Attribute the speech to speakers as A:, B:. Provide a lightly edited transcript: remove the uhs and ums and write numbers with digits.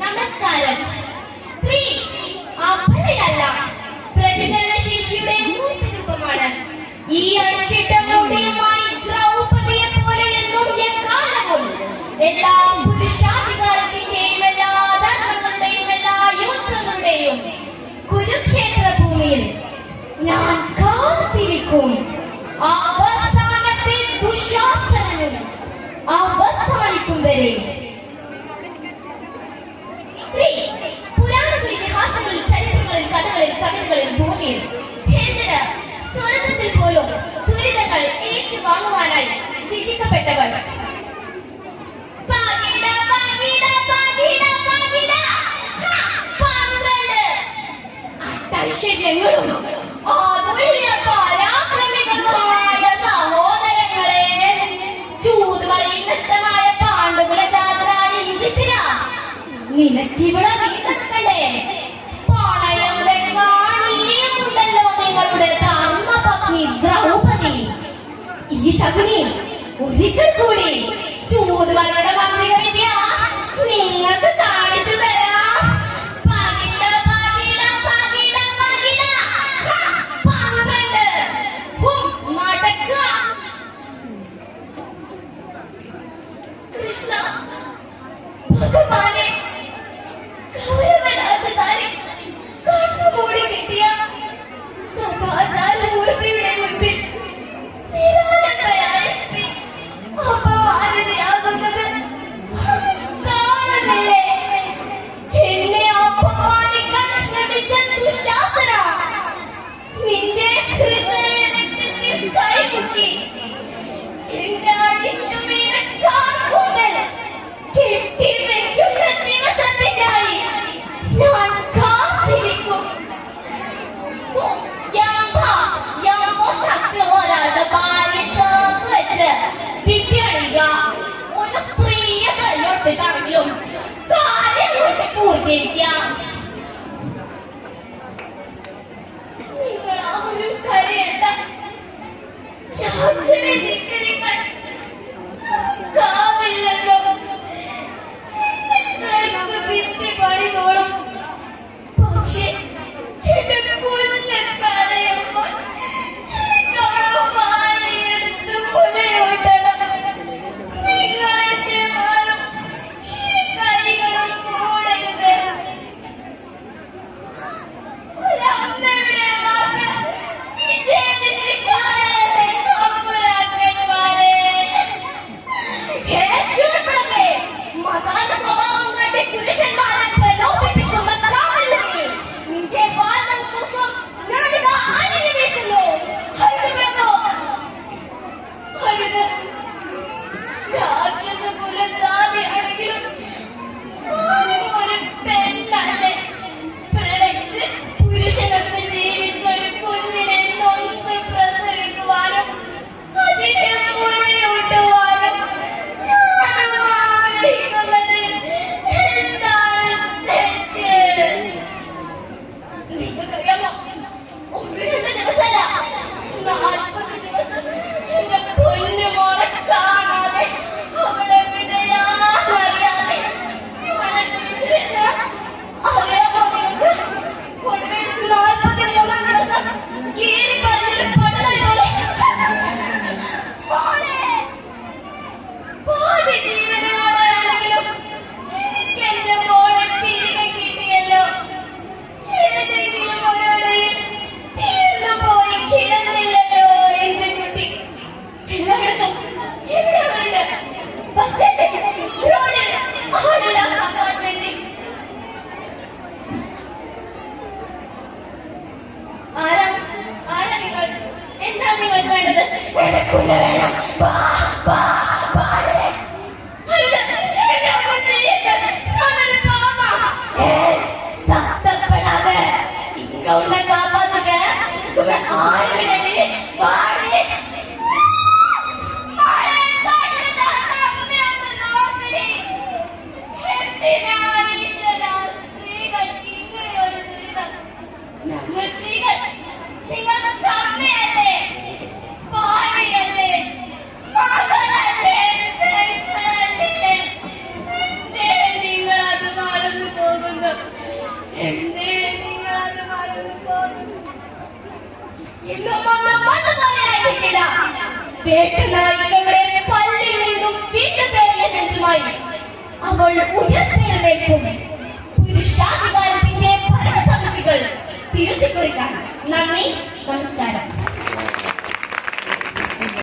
A: നമസ്കാരം. സ്ത്രീ അബലയല്ല, പ്രതികരണശേഷിയുടെ മൂർത്ത രൂപമാണ്. ഈ അഴിച്ചിട്ട മുടിയുമായി ദ്രൗപദിയെ പോലെ എന്നും എക്കാലവും എല്ലാ പുരുഷാധികാരത്തിന്റെയും എല്ലാ ധർമ്മങ്ങളുടെയും എല്ലാ യുദ്ധങ്ങളുടെയും കുരുക്ഷേത്ര ഭൂമിയിൽ ഞാൻ കാത്തിരിക്കും. അവസാനത്തെ ദുശാസനനും അവസാനിക്കും വരെ. സ്ത്രീ പുരാണങ്ങളിൽ, ഇതിഹാസങ്ങളിൽ, ചരിത്രങ്ങളിൽ, കഥകളിൽ, കവിതകളിൽ, ഭൂമിയിൽ എന്തിന് സ്വർഗത്തിൽ പോലും ദുരിതങ്ങൾ ഏറ്റുവാങ്ങുവാനായി വിധിക്കപ്പെട്ടവൾ. ഐശ്വര്യങ്ങളും അതുല്യ പരാക്രമികളുമായ സഹോദരങ്ങളെ, ചൂതുകളിൽ നഷ്ടമായ പാണ്ഡുകളുടെ ജാതരായ യുധിഷ്ഠിര, നിനക്കിവിടെ വീണ്ടെടുക്കണ്ടേ? പണയം വെക്കാണിയുണ്ടല്ലോ നിങ്ങളുടെ ധർമ്മപത്നി ദ്രൗപദി. ഈ ശകുനി ഒരിക്കൽ കൂടി ചൂതുകളുടെ മാന്ത്രിക വിദ്യ നിങ്ങൾക്ക് കാണിച്ചു തരാം. കൃഷ്ണ ഭഗവാനെ, കൗരവരാജധാനി കണ്ണുമൂടി കിട്ടിയ സദാചാരമൂർത്തിയുടെ മുൻപിൽ നിരാലംബയായ സ്ത്രീ അപമാനിതയാകുന്നത് കാണുന്നില്ലേ? എന്നെ അപമാനിക്കാൻ ശ്രമിച്ച ദുശാസന, നിന്റെ ഹൃദയരക്തത്തിൽ കൈമുക്കി എന്റെ അടിഞ്ഞു വീണ കാർക്കൂന്തൽ കെട്ടിവെക്കുന്ന ദിവസത്തിനായി ഞാൻ കാത്തിരിക്കും. ഒരാളുടെ ഭാര്യ ചേർത്ത് വെച്ച് വിദ്യണിക ഒരു സ്ത്രീയെ കൈയൊട്ടിട്ടാണെങ്കിലും കാര്യം കൊണ്ട് പൂർത്തീകരിക്കാം. നിങ്ങൾ ആരും കരയേണ്ട, ചാച്ചനെ ധിക്കരിക്കാൻ കാവില്ലല്ലോ. ഭിത്തി പണിതോളും, പക്ഷേ എന്റെ കുഞ്ഞക്കരയുമ്പോൾ എടുത്ത് മുലയൂട്ടണം. നിങ്ങൾ എന്റെ മാറും ഈ കൈകളും കൂടരുത്. ഒരമ്മയുടെ വാക്ക് നിഷേധിച്ച് കളയല്ലേ തമ്പുരാക്കന്മാരെ. മതാന സ്വഭാവം കണ്ട് പുരുഷന്മാരെ പ്രലോഭിപ്പിക്കുന്ന കാവലുമേ, നിന്റെ വാദം മുഖം ഞാനിതാ അനുഭവിക്കുന്നു. അരുത്, രാക്ഷസ കുലജാതി ആണെങ്കിലും ഒരു പെണ്ണല്ലേ. പ്രണയിച്ച് പുരുഷനൊക്കെ ജീവിച്ച ഒരു കുഞ്ഞിനെ നൊന്ത് പ്രസവിക്കുവാനും അതിനെ മുലയൂട്ടുവാനും എന്താണ് തെറ്റ്? നിങ്ങൾക്കറിയാമോ, 1-2 ദിവസമല്ല, 40 ദിവസം എന്റെ പൊന്നുമോളെ കാണാതെ അവളെ വിടയാറിയാതെ അറിയാമോ നിങ്ങൾക്ക്? ഒടുവിൽ 43 ദിവസം കീറി പറഞ്ഞൊരു പടലി പോലെ പാതി ജീവനോടെയാണെങ്കിലും എനിക്ക് എന്റെ മോളെ തിരികെ കിട്ടിയല്ലോ. ഏതെങ്കിലും ഒരിടയിൽ തീർന്നു പോയി കിടന്നില്ലല്ലോ എന്റെ കുട്ടി. എല്ലായിടത്തും എവിടെ വരണ്ട, ബസ് സ്റ്റാൻഡിൽ, റോഡിൽ, ആളുള്ള കമ്പാർട്ട്മെന്റിൽ. ആരാ നിങ്ങൾ? എന്താ നിങ്ങൾക്ക് വേണ്ടത്? എനിക്കുള്ള വേണം. சத்தப்படாத, இங்க உள்ள காப்பாத்துக்க ஆறுவிலடி வாடி. നമ്മൾ സ്ത്രീകൾ നിങ്ങൾ കമ്മയല്ലേ, ഭാര്യയല്ലേ, മകളല്ലേ, പെങ്ങളല്ലേ. നിങ്ങൾ അത് മറന്നു എന്തേ നിങ്ങൾ അത് മറന്നു പോകുന്നു? ഇന്നും ഒന്നും അതുപോലെയായിരിക്കില്ല. വേട്ടനായികളുടെ പല്ലിൽ നിന്നും വീട്ടുതേറിയ നെഞ്ചുമായി അവൾ ഉയർത്തെഴുന്നേൽക്കും. പുരുഷാധികാരത്തിൽ